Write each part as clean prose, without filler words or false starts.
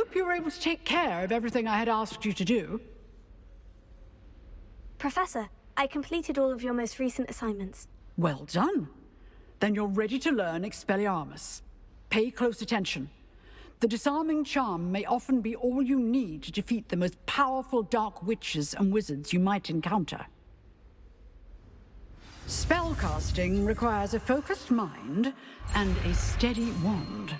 hope you were able to take care of everything I had asked you to do. Professor, I completed all of your most recent assignments. Well done. Then you're ready to learn Expelliarmus. Pay close attention. The disarming charm may often be all you need to defeat the most powerful dark witches and wizards you might encounter. Spellcasting requires a focused mind and a steady wand.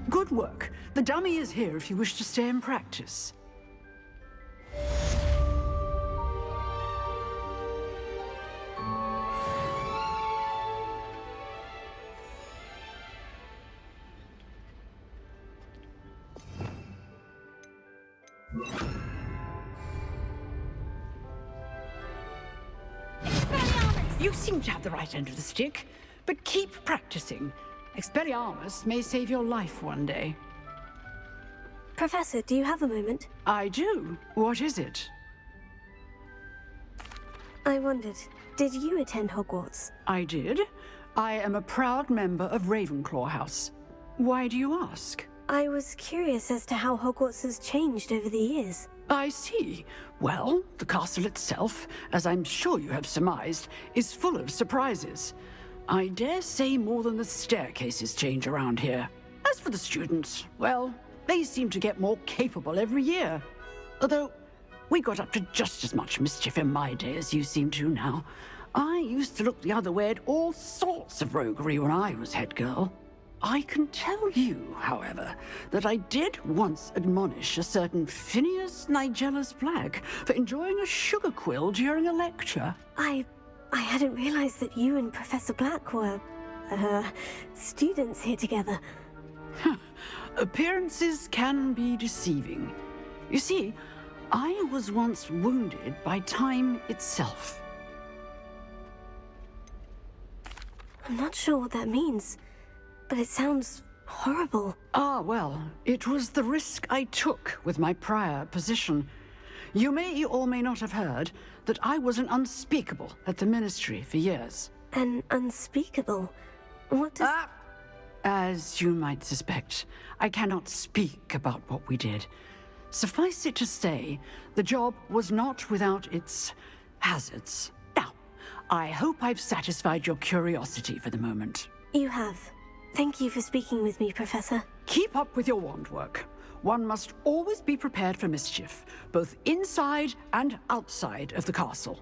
Good work. The dummy is here if you wish to stay and practice. You seem to have the right end of the stick, but keep practicing. Expelliarmus may save your life one day. Professor, do you have a moment? I do. What is it? I wondered, did you attend Hogwarts? I did. I am a proud member of Ravenclaw House. Why do you ask? I was curious as to how Hogwarts has changed over the years. I see. Well, the castle itself, as I'm sure you have surmised, is full of surprises. I dare say more than the staircases change around here. As for the students, well, they seem to get more capable every year. Although, we got up to just as much mischief in my day as you seem to now. I used to look the other way at all sorts of roguery when I was head girl. I can tell you, however, that I did once admonish a certain Phineas Nigella's Black for enjoying a sugar quill during a lecture. I hadn't realized that you and Professor Black were, students here together. Appearances can be deceiving. You see, I was once wounded by time itself. I'm not sure what that means, but it sounds horrible. Ah, well, it was the risk I took with my prior position. You may or may not have heard that I was an unspeakable at the Ministry for years. An unspeakable? What does... As you might suspect, I cannot speak about what we did. Suffice it to say, the job was not without its hazards. Now, I hope I've satisfied your curiosity for the moment. You have. Thank you for speaking with me, Professor. Keep up with your wand work. One must always be prepared for mischief, both inside and outside of the castle.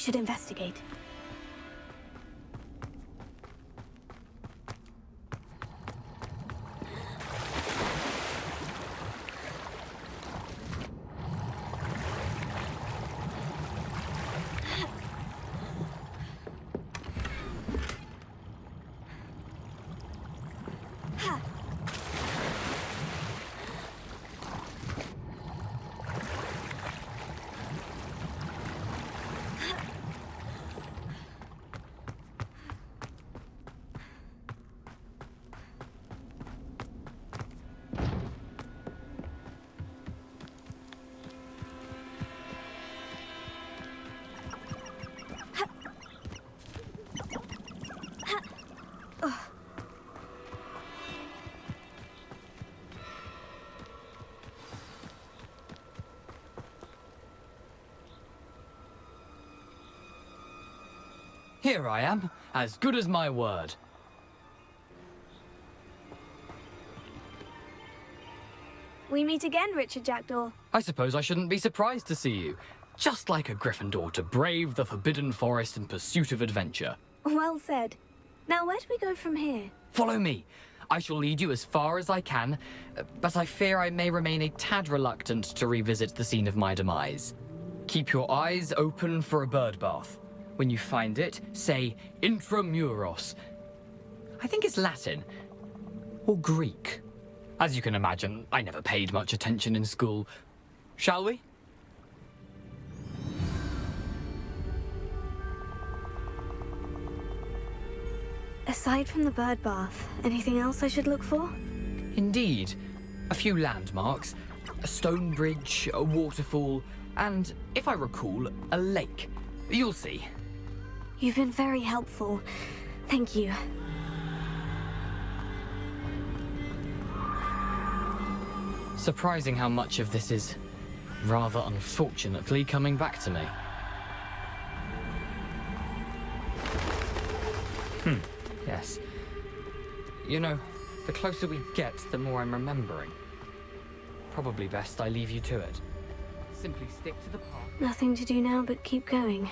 should investigate. Here I am, as good as my word. We meet again, Richard Jackdaw. I suppose I shouldn't be surprised to see you. Just like a Gryffindor to brave the Forbidden Forest in pursuit of adventure. Well said. Now, where do we go from here? Follow me. I shall lead you as far as I can, but I fear I may remain a tad reluctant to revisit the scene of my demise. Keep your eyes open for a bird bath. When you find it, say intramuros. I think it's Latin. Or Greek. As you can imagine, I never paid much attention in school. Shall we? Aside from the bird bath, anything else I should look for? Indeed. A few landmarks. A stone bridge, a waterfall, and, if I recall, a lake. You'll see. You've been very helpful. Thank you. Surprising how much of this is, rather unfortunately, coming back to me. Yes. You know, the closer we get, the more I'm remembering. Probably best I leave you to it. Simply stick to the path. Nothing to do now but keep going.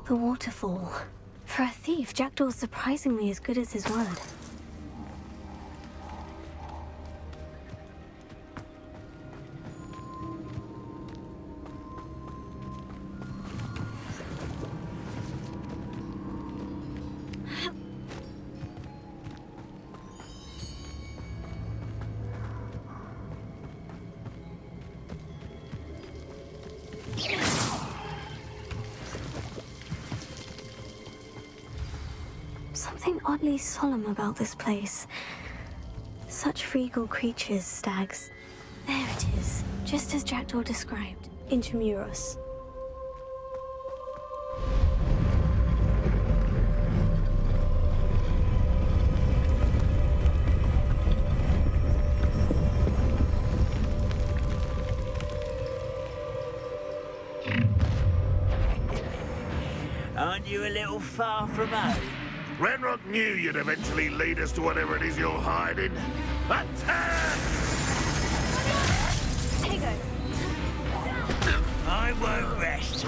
The waterfall. For a thief, Jackdaw's surprisingly as good as his word. Something oddly solemn about this place. Such regal creatures, stags. There it is, just as Jackdaw described. Intramuros. Aren't you a little far from home? Ranrock knew you'd eventually lead us to whatever it is you're hiding. Attack! Tego! I won't rest.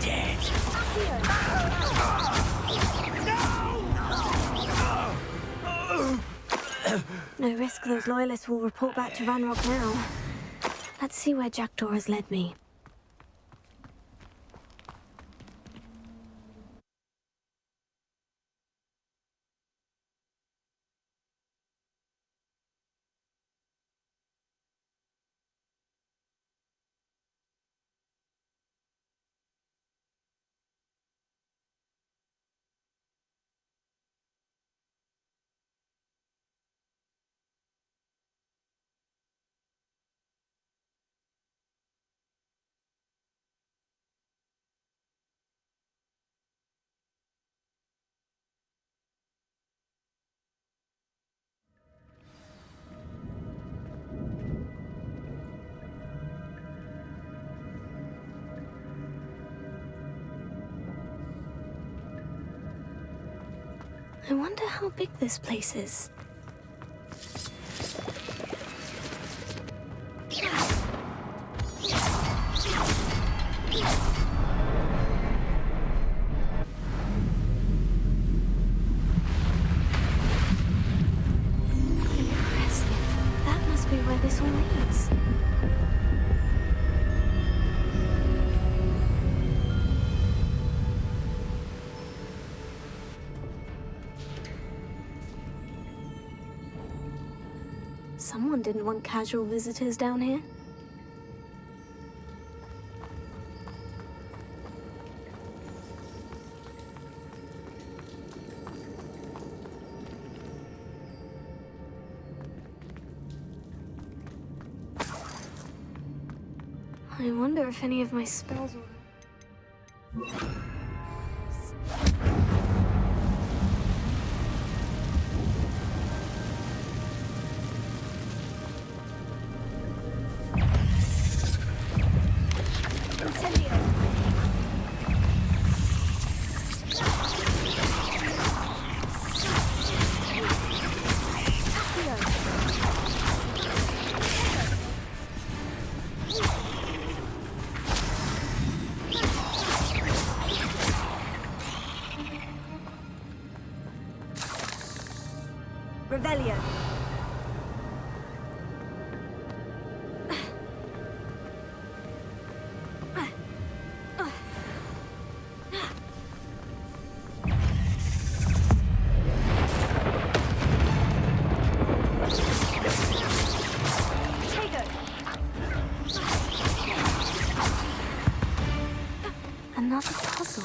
Dead. No risk those loyalists will report back to Ranrock now. Let's see where Jackdaw has led me. I wonder how big this place is. Impressive. That must be where this all leads. Someone didn't want casual visitors down here. I wonder if any of my spells will... Revelio. Another puzzle.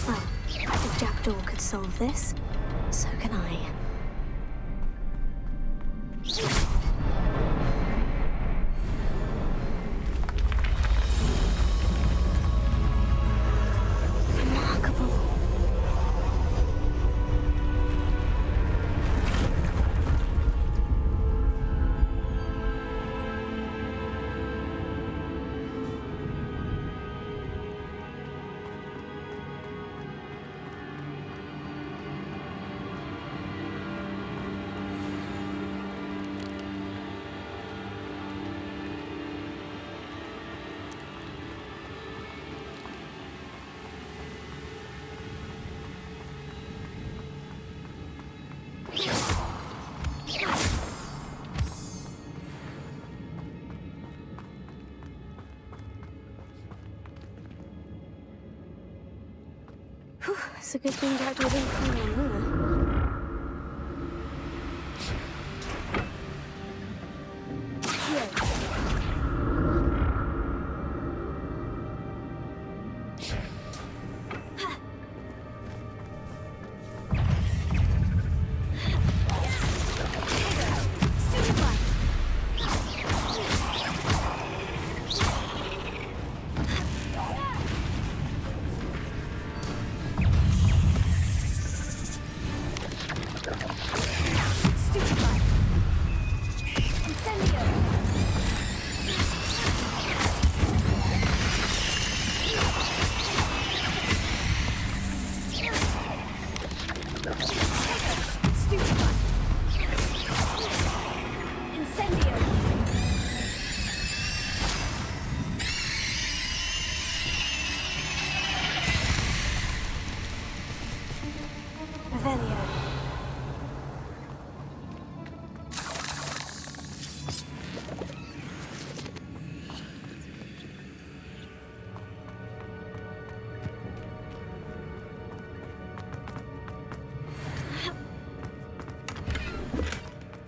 Well, if Jackdaw could solve this, so can I. It's a good thing Jackdaw didn't come on her.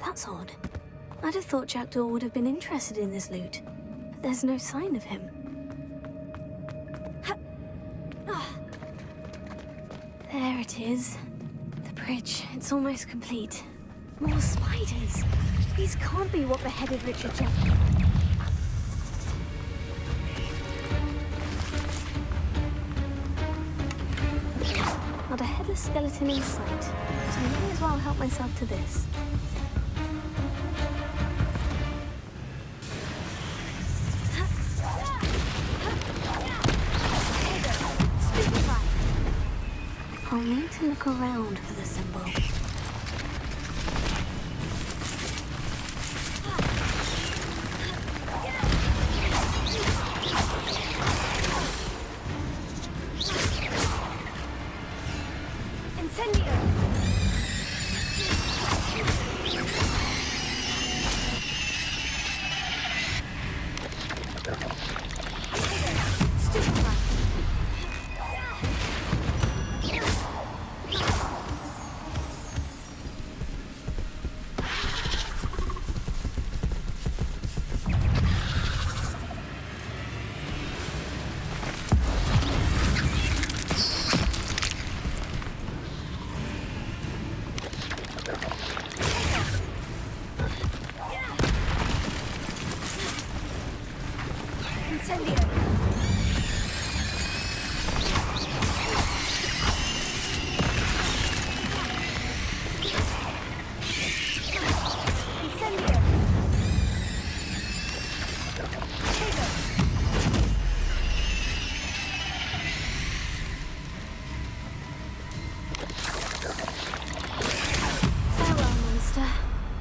That's odd. I'd have thought Jackdaw would have been interested in this loot, but there's no sign of him. There it is. The bridge. It's almost complete. More spiders. These can't be what beheaded Richard Jackdaw. Not a headless skeleton in sight, so I may as well help myself to this. I'll need to look around for the symbol.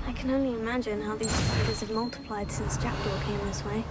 I can only imagine how these spiders have multiplied since Jackdaw came this way.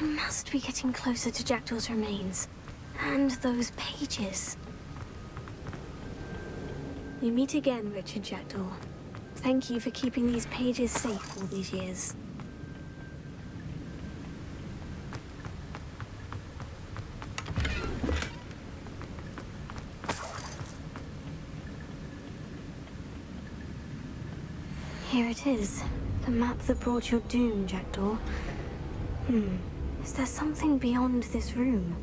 I must be getting closer to Jackdaw's remains. And those pages. We meet again, Richard Jackdaw. Thank you for keeping these pages safe all these years. Here it is. The map that brought your doom, Jackdaw. Is there something beyond this room?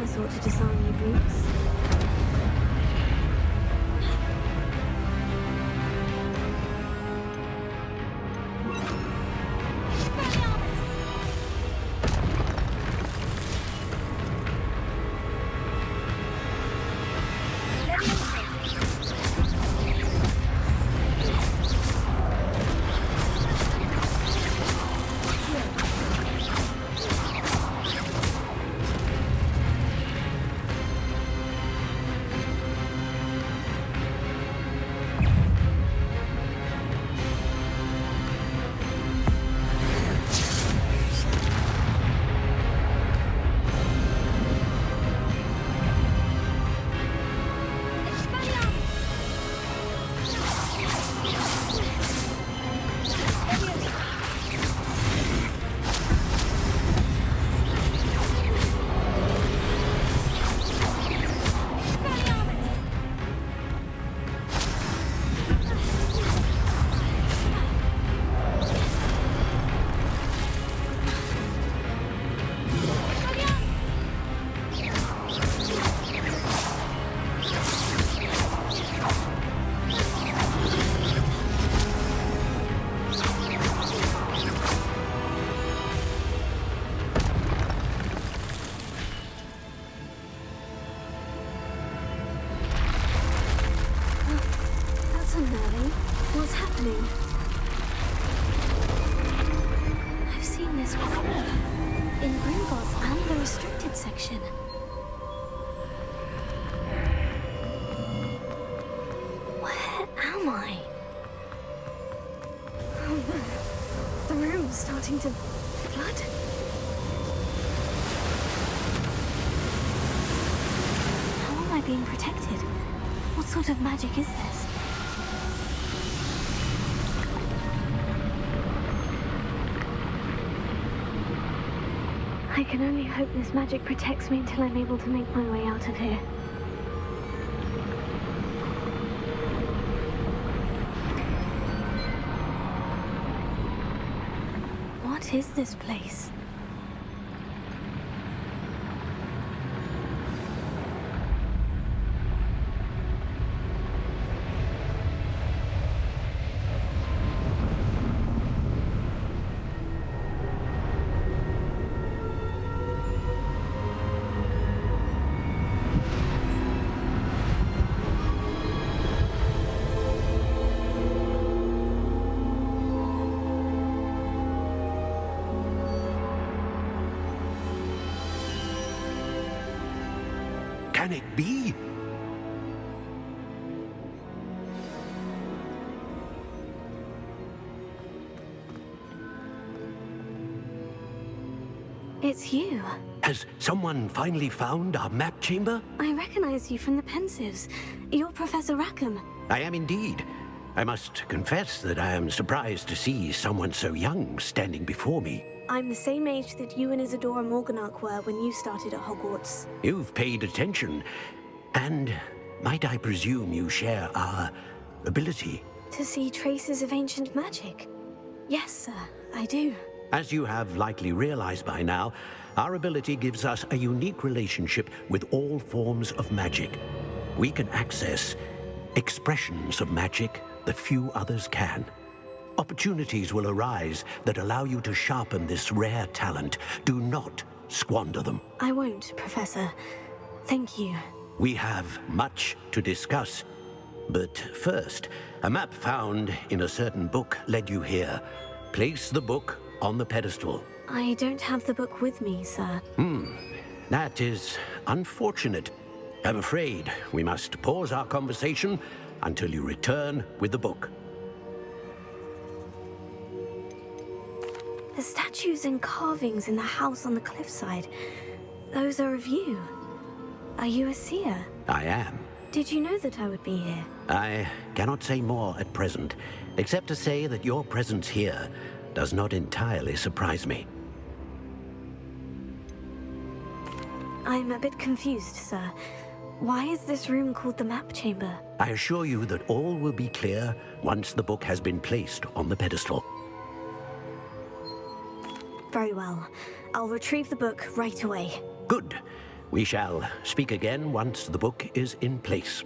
Thought to disarm you, brutes. What's happening? I've seen this before. In Gringotts and the restricted section. my. Oh no. The room's starting to flood. How am I being protected? What sort of magic is this? I can only hope this magic protects me until I'm able to make my way out of here. What is this place? Can it be? It's you. Has someone finally found our map chamber? I recognize you from the Pensives. You're Professor Rackham. I am indeed. I must confess that I am surprised to see someone so young standing before me. I'm the same age that you and Isadora Morganach were when you started at Hogwarts. You've paid attention. And might I presume you share our ability? To see traces of ancient magic? Yes, sir, I do. As you have likely realized by now, our ability gives us a unique relationship with all forms of magic. We can access expressions of magic that few others can. Opportunities will arise that allow you to sharpen this rare talent. Do not squander them. I won't, Professor. Thank you. We have much to discuss. But first, a map found in a certain book led you here. Place the book on the pedestal. I don't have the book with me, sir. That is unfortunate. I'm afraid we must pause our conversation until you return with the book. The statues and carvings in the house on the cliffside, those are of you. Are you a seer? I am. Did you know that I would be here? I cannot say more at present, except to say that your presence here does not entirely surprise me. I'm a bit confused, sir. Why is this room called the map chamber? I assure you that all will be clear once the book has been placed on the pedestal. Very well. I'll retrieve the book right away. Good. We shall speak again once the book is in place.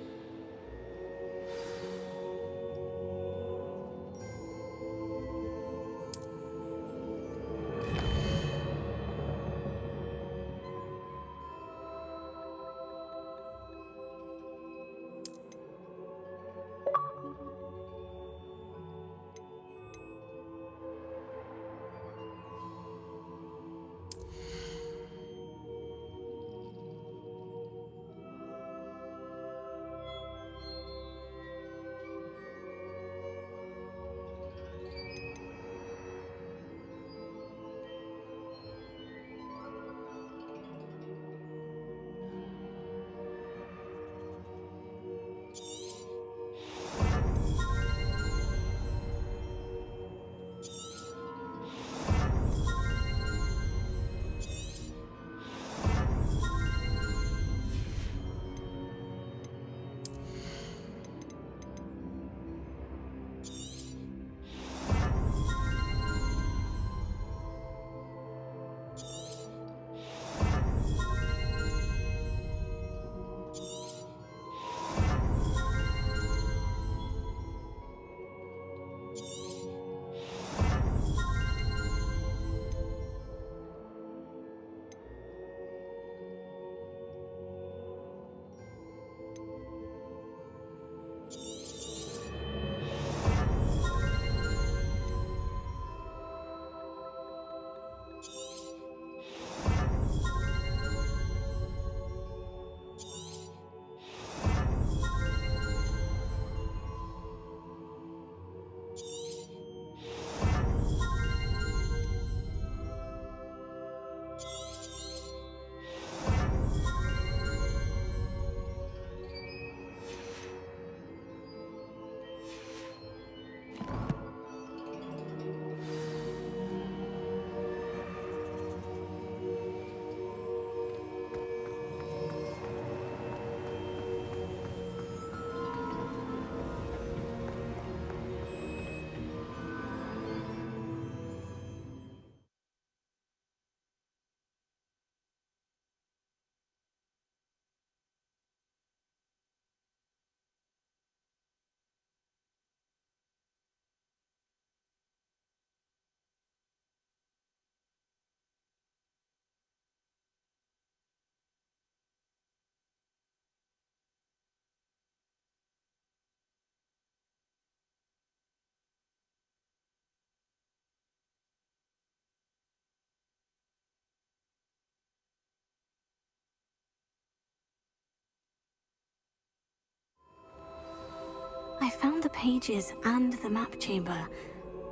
found the pages and the map chamber.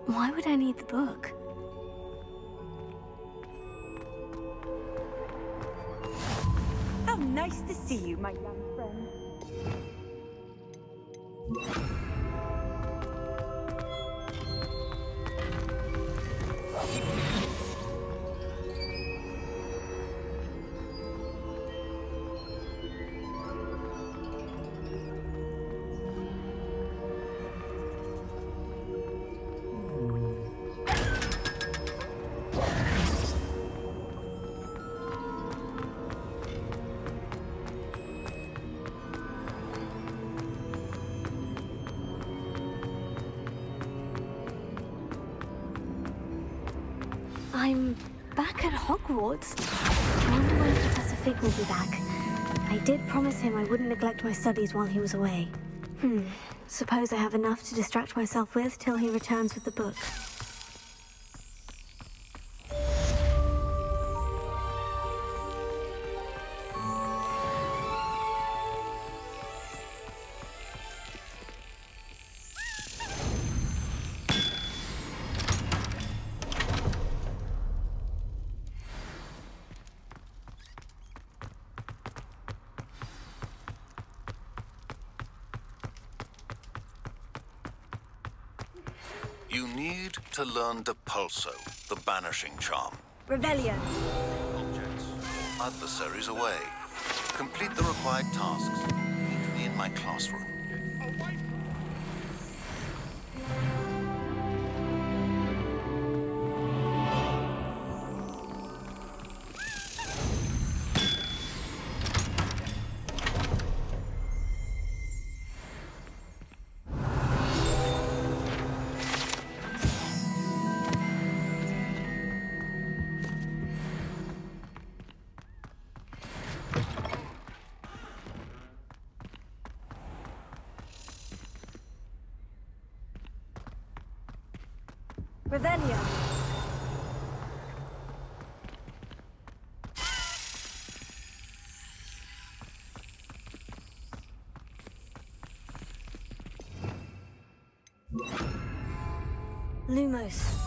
Why would I need the book? How nice to see you, my young friend. I'm back at Hogwarts. I wonder when Professor Fig will be back. I did promise him I wouldn't neglect my studies while he was away. Suppose I have enough to distract myself with till he returns with the book. You need to learn the Pulso, the banishing charm. Revelio. Objects, adversaries away. Complete the required tasks. Meet me in my classroom. Revelio. Lumos.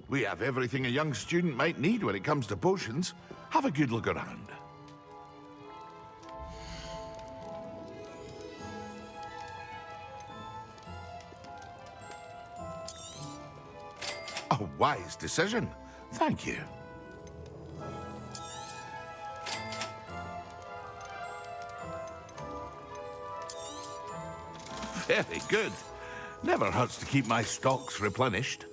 We have everything a young student might need when it comes to potions. Have a good look around. A wise decision. Thank you. Very good. Never hurts to keep my stocks replenished.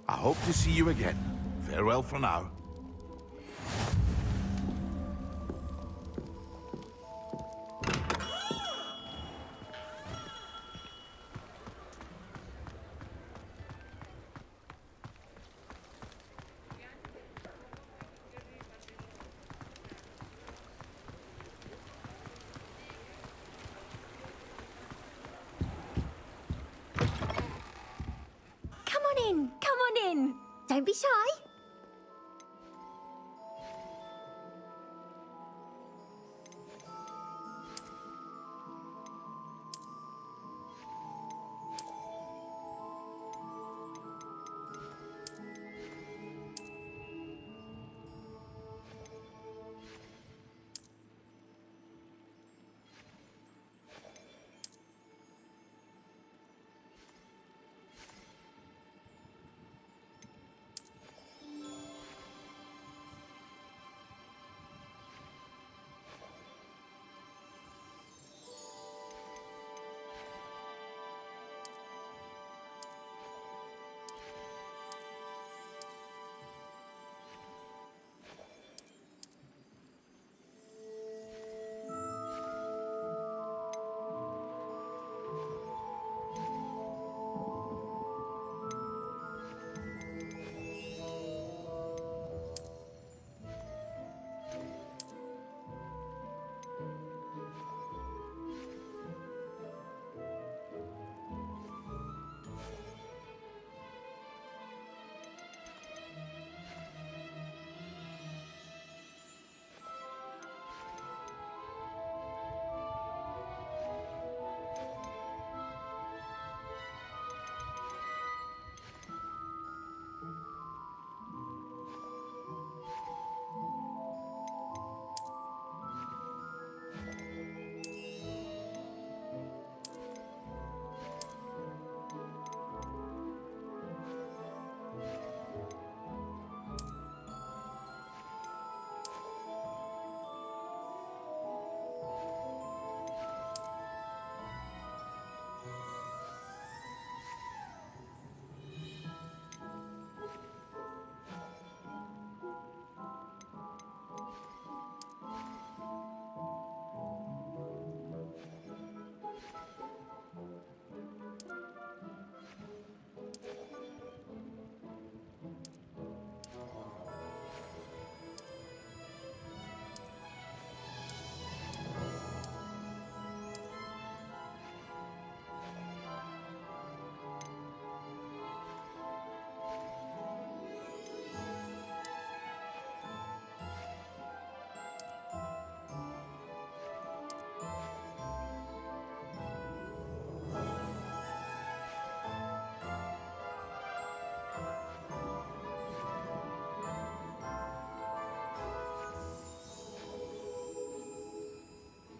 I hope to see you again. Farewell for now. Come on in. Don't be shy.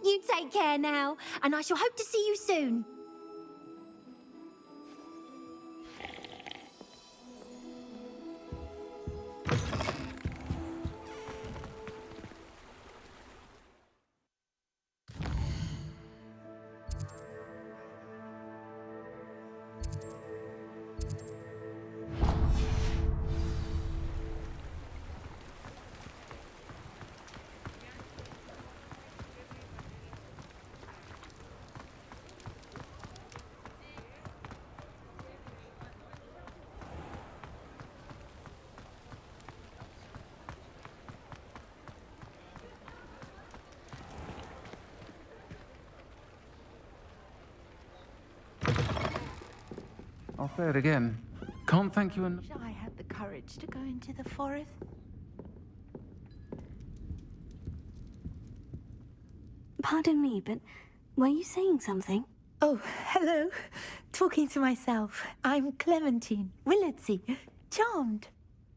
You take care now, and I shall hope to see you soon. I'll say it again. Can't thank you enough. I had the courage to go into the forest. Pardon me, but were you saying something? Oh, hello. Talking to myself. I'm Clementine Willardsey. Charmed.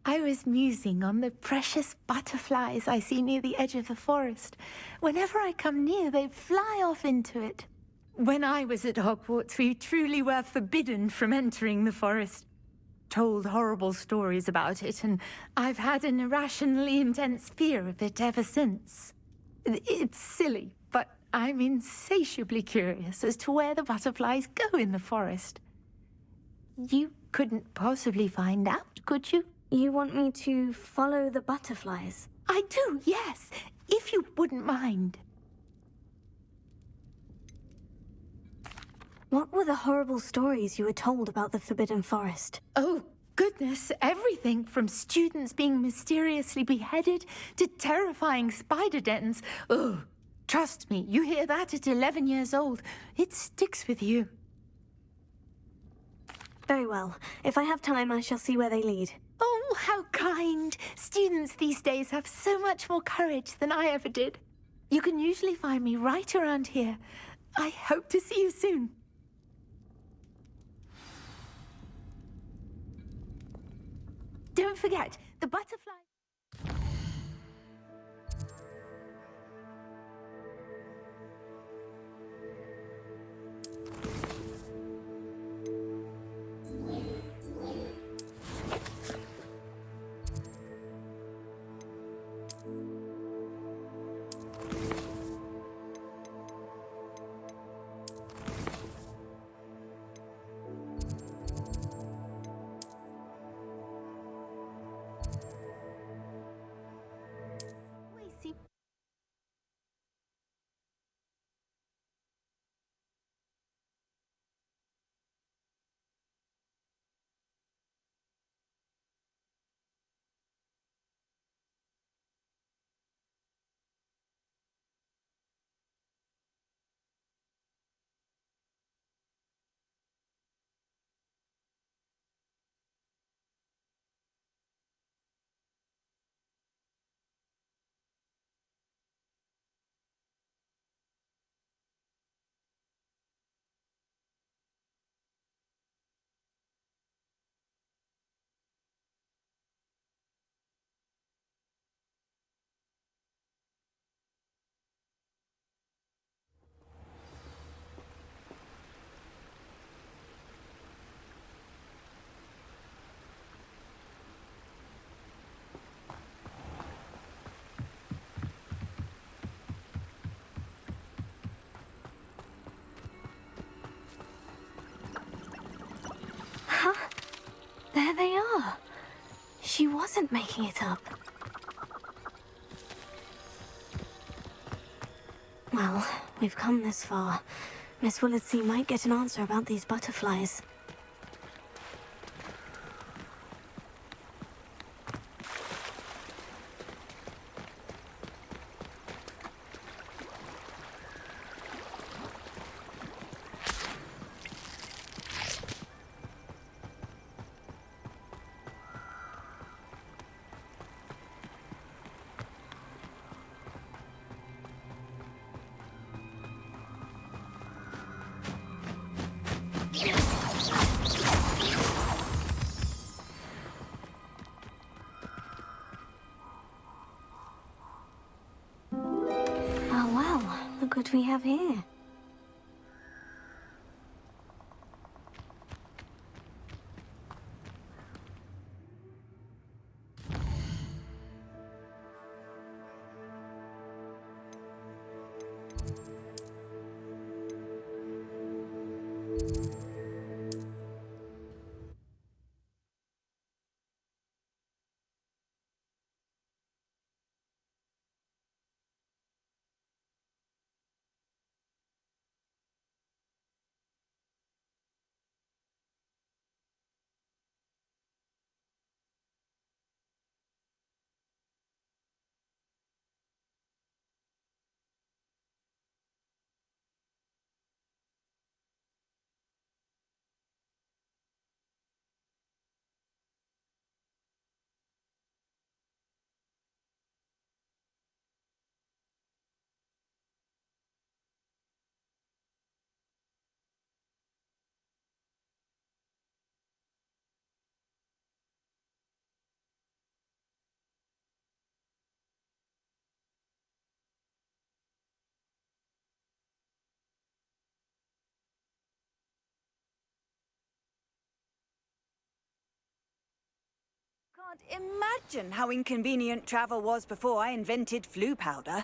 I was musing on the precious butterflies I see near the edge of the forest. Whenever I come near, they fly off into it. When I was at Hogwarts, we truly were forbidden from entering the forest. Told horrible stories about it, and I've had an irrationally intense fear of it ever since. It's silly, but I'm insatiably curious as to where the butterflies go in the forest. You couldn't possibly find out, could you? You want me to follow the butterflies? I do, yes, if you wouldn't mind. What were the horrible stories you were told about the Forbidden Forest? Oh, goodness, everything from students being mysteriously beheaded to terrifying spider dens. Oh, trust me, you hear that at 11 years old, it sticks with you. Very well. If I have time, I shall see where they lead. Oh, how kind. Students these days have so much more courage than I ever did. You can usually find me right around here. I hope to see you soon. Don't forget, the butterfly... There they are. She wasn't making it up. Well, we've come this far. Miss Willardsey might get an answer about these butterflies. Oh, wow. Look what we have here. Imagine how inconvenient travel was before I invented flu powder.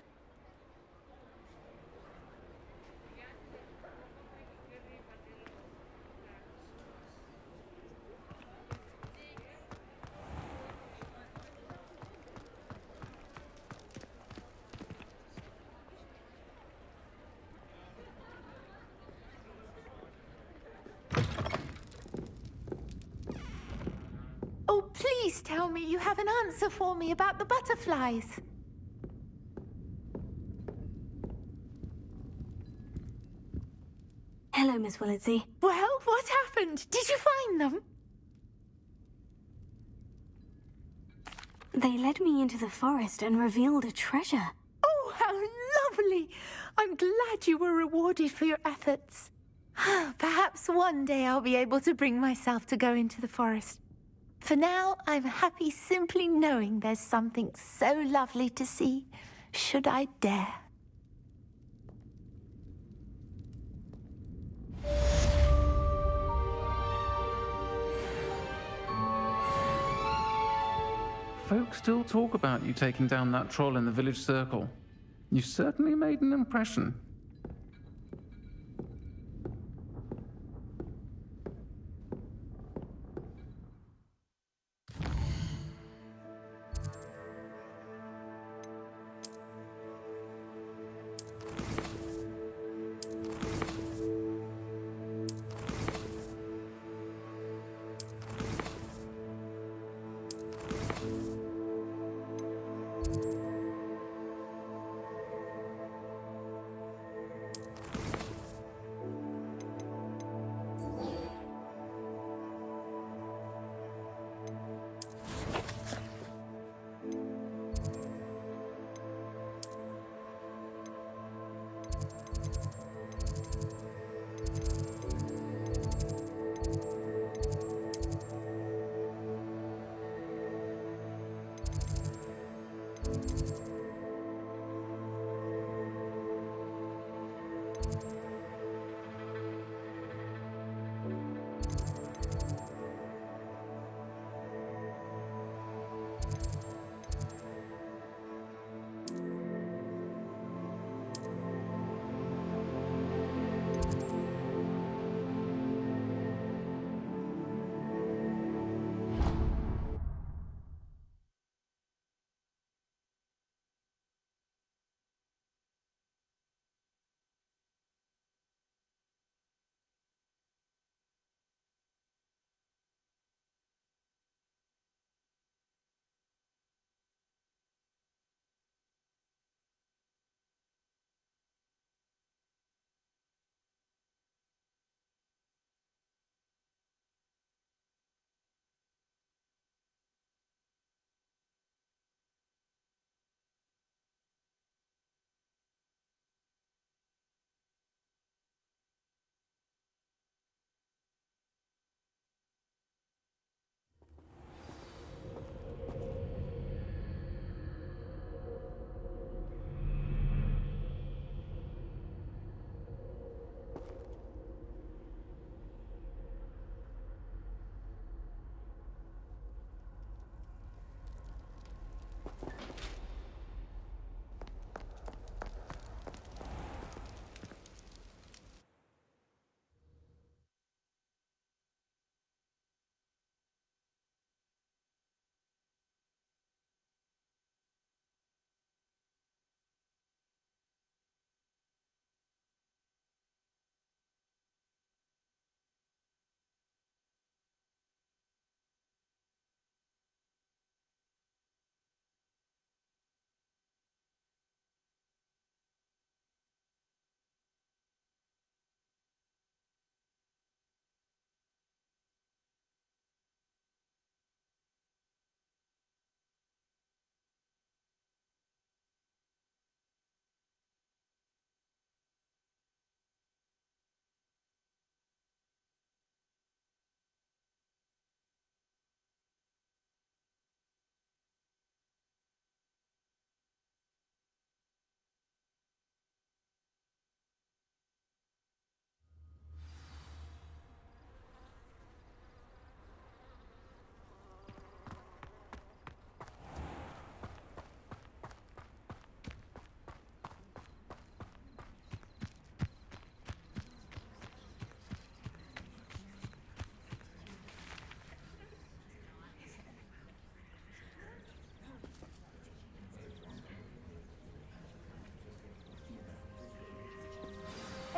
Oh, please tell me you have an answer for me about the butterflies. Hello, Miss Willitsey. Well, what happened? Did you find them? They led me into the forest and revealed a treasure. Oh, how lovely! I'm glad you were rewarded for your efforts. Perhaps one day I'll be able to bring myself to go into the forest. For now, I'm happy simply knowing there's something so lovely to see, should I dare. Folks still talk about you taking down that troll in the village circle. You certainly made an impression.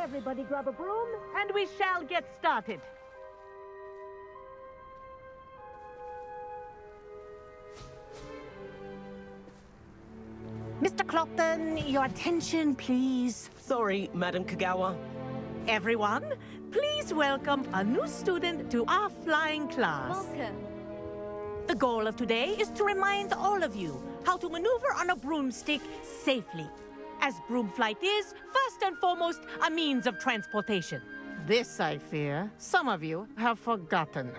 Everybody grab a broom, and we shall get started. Mr. Clopton, your attention, please. Sorry, Madam Kagawa. Everyone, please welcome a new student to our flying class. Welcome. The goal of today is to remind all of you how to maneuver on a broomstick safely, as broom flight is, first and foremost, a means of transportation. This, I fear, some of you have forgotten.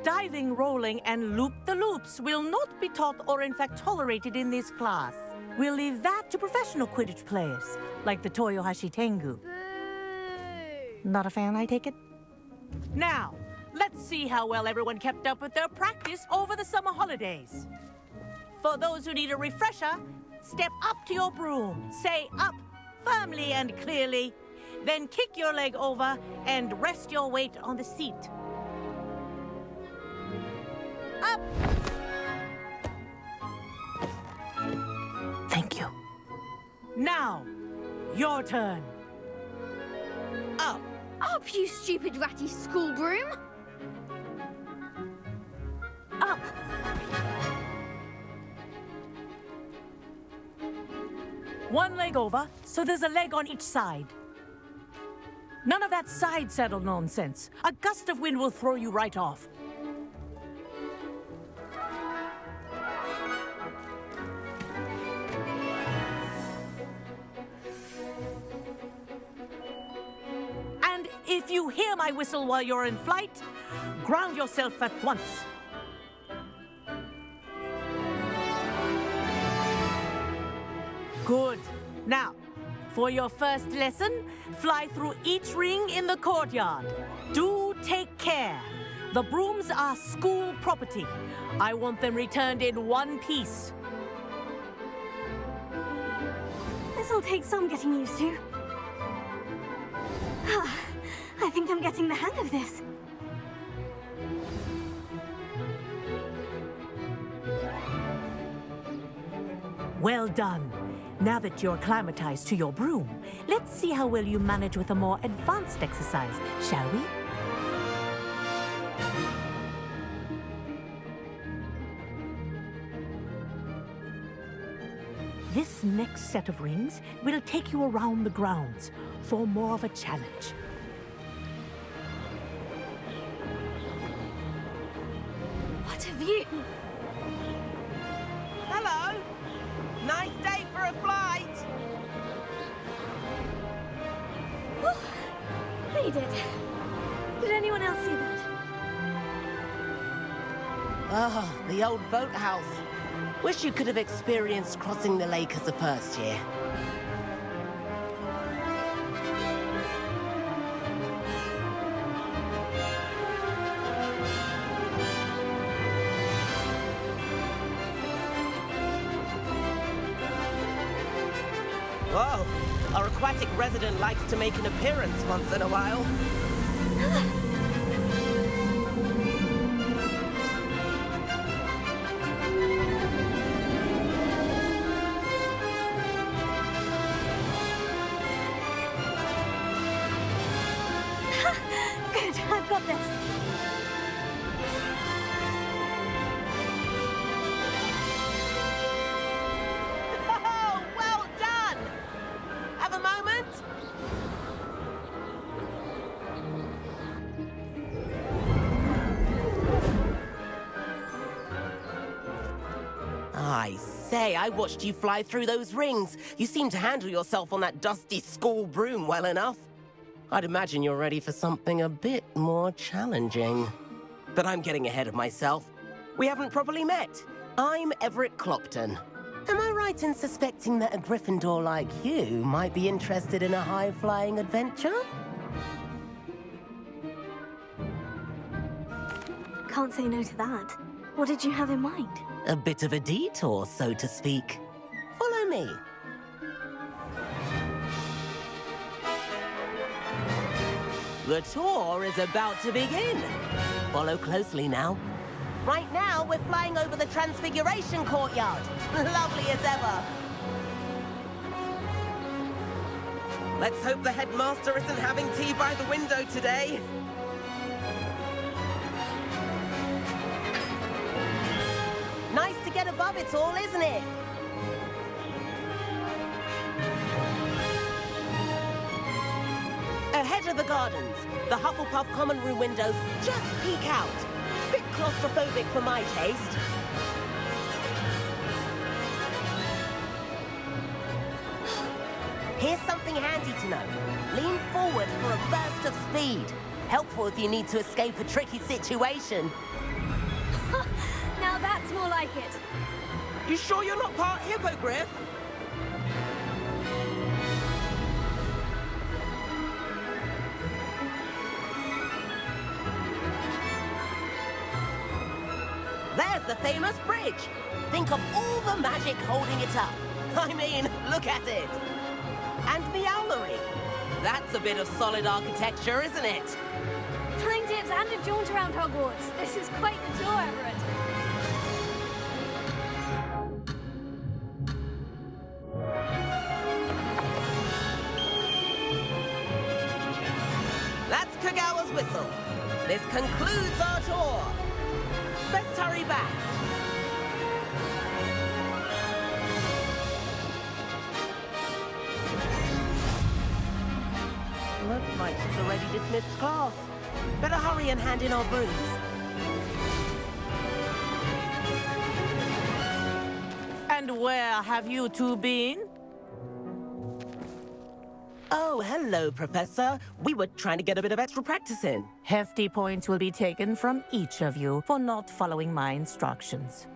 Diving, rolling, and loop-the-loops will not be taught or in fact tolerated in this class. We'll leave that to professional Quidditch players, like the Toyohashi Tengu. Not a fan, I take it? Now, let's see how well everyone kept up with their practice over the summer holidays. For those who need a refresher, step up to your broom, say up firmly and clearly, then kick your leg over and rest your weight on the seat. Up! Thank you. Now, your turn. Up! Up, you stupid ratty school broom! Up! One leg over, so there's a leg on each side. None of that side saddle nonsense. A gust of wind will throw you right off. And if you hear my whistle while you're in flight, ground yourself at once. Good. Now, for your first lesson, fly through each ring in the courtyard. Do take care. The brooms are school property. I want them returned in one piece. This'll take some getting used to. I think I'm getting the hang of this. Well done. Now that you're acclimatized to your broom, let's see how well you manage with a more advanced exercise, shall we? This next set of rings will take you around the grounds for more of a challenge. What a view! Hello! Nice day for a flight! Oh, they did. Did anyone else see that? Ah, the old boathouse. Wish you could have experienced crossing the lake as a first year. Whoa, our aquatic resident likes to make an appearance once in a while. Good, I've got this. Oh, well done! Have a moment? I say, I watched you fly through those rings. You seem to handle yourself on that dusty school broom well enough. I'd imagine you're ready for something a bit more challenging. But I'm getting ahead of myself. We haven't properly met. I'm Everett Clopton. Am I right in suspecting that a Gryffindor like you might be interested in a high-flying adventure? Can't say no to that. What did you have in mind? A bit of a detour, so to speak. Follow me. The tour is about to begin. Follow closely now. Right now, we're flying over the Transfiguration Courtyard. Lovely as ever. Let's hope the headmaster isn't having tea by the window today. Nice to get above it all, isn't it? Ahead of the gardens, the Hufflepuff common room windows just peek out. Bit claustrophobic for my taste. Here's something handy to know. Lean forward for a burst of speed. Helpful if you need to escape a tricky situation. Now that's more like it. You sure you're not part hippogriff? There's the famous bridge. Think of all the magic holding it up. I mean, look at it. And the owlery. That's a bit of solid architecture, isn't it? Flying tips and a jaunt around Hogwarts. This is quite the tour, Everett. That's Kagawa's whistle. This concludes our tour. Let's hurry back. Looks like she's already dismissed class. Better hurry and hand in our brooms. And where have you two been? Oh, hello, Professor. We were trying to get a bit of extra practice in. Hefty points will be taken from each of you for not following my instructions.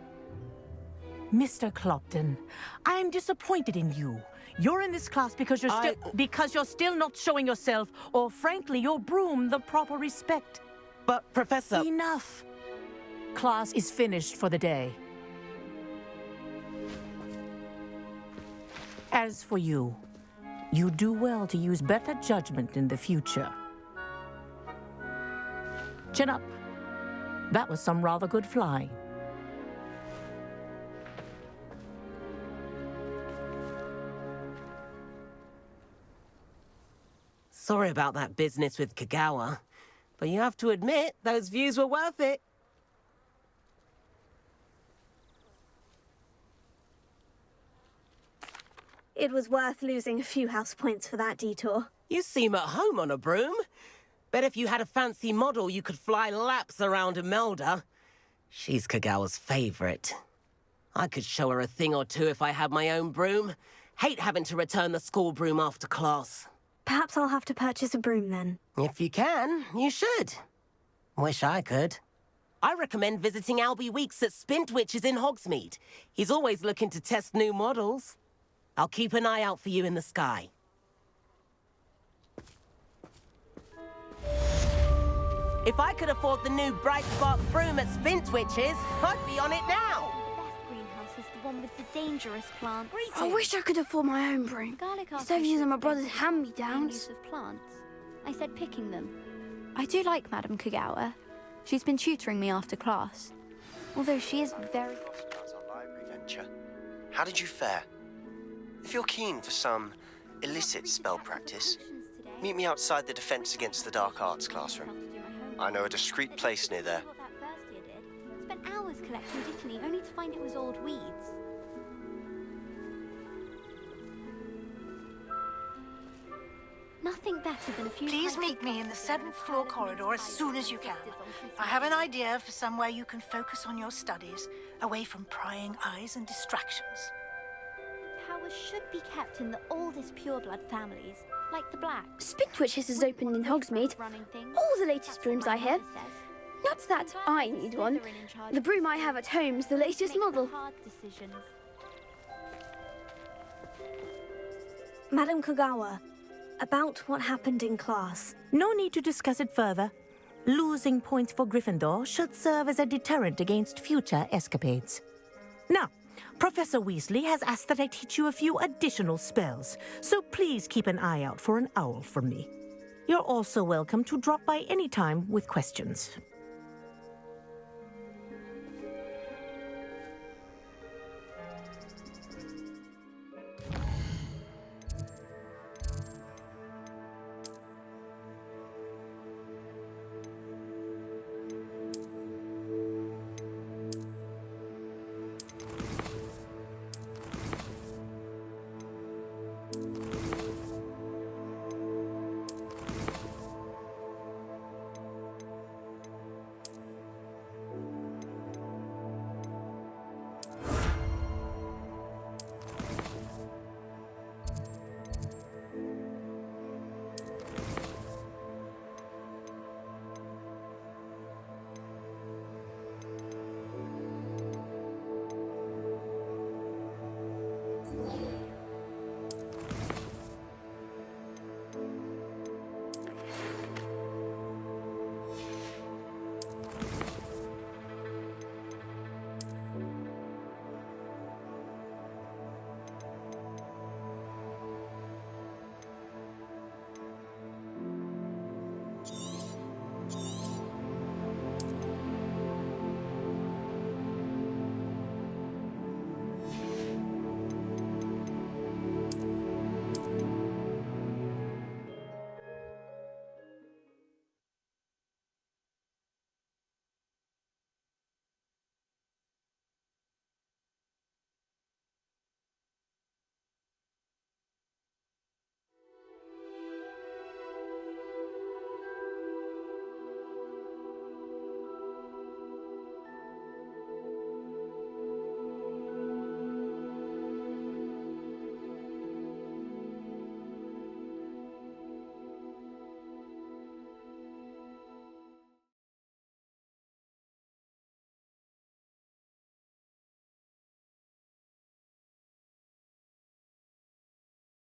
Mr. Clopton, I am disappointed in you. You're in this class because you're still not showing yourself, or frankly, your broom the proper respect. But, Professor... Enough. Class is finished for the day. As for you, you do well to use better judgment in the future. Chin up. That was some rather good flying. Sorry about that business with Kagawa, but you have to admit, those views were worth it. It was worth losing a few house points for that detour. You seem at home on a broom. Bet if you had a fancy model, you could fly laps around Imelda. She's Kagawa's favorite. I could show her a thing or two if I had my own broom. Hate having to return the school broom after class. Perhaps I'll have to purchase a broom then. If you can, you should. Wish I could. I recommend visiting Albie Weeks at Spintwitches in Hogsmeade. He's always looking to test new models. I'll keep an eye out for you in the sky. If I could afford the new Bright Spark broom at Spintwitches, I'd be on it now. The best greenhouse is the one with the dangerous plants. I wish I could afford my own broom. Instead of using my brother's hand-me-downs. Use of plants. I said picking them. I do like Madame Kagawa. She's been tutoring me after class. Although she is very... Our library venture. How did you fare? If you're keen for some illicit spell practice, meet me outside the Defense Against the Dark Arts classroom. I know a discreet place near there. Spent hours collecting Dittany only to find it was old weeds. Nothing better than a few... Please meet me in the 7th floor corridor as soon as you can. I have an idea for somewhere you can focus on your studies, away from prying eyes and distractions. Powers should be kept in the oldest pureblood families, like the Blacks. Spintwitches is opened in Hogsmeade. All the latest brooms, I hear. Not that I need one. The broom I have at home's the latest model. Madame Kagawa, about what happened in class. No need to discuss it further. Losing points for Gryffindor should serve as a deterrent against future escapades. Now, Professor Weasley has asked that I teach you a few additional spells, so please keep an eye out for an owl from me. You're also welcome to drop by any time with questions.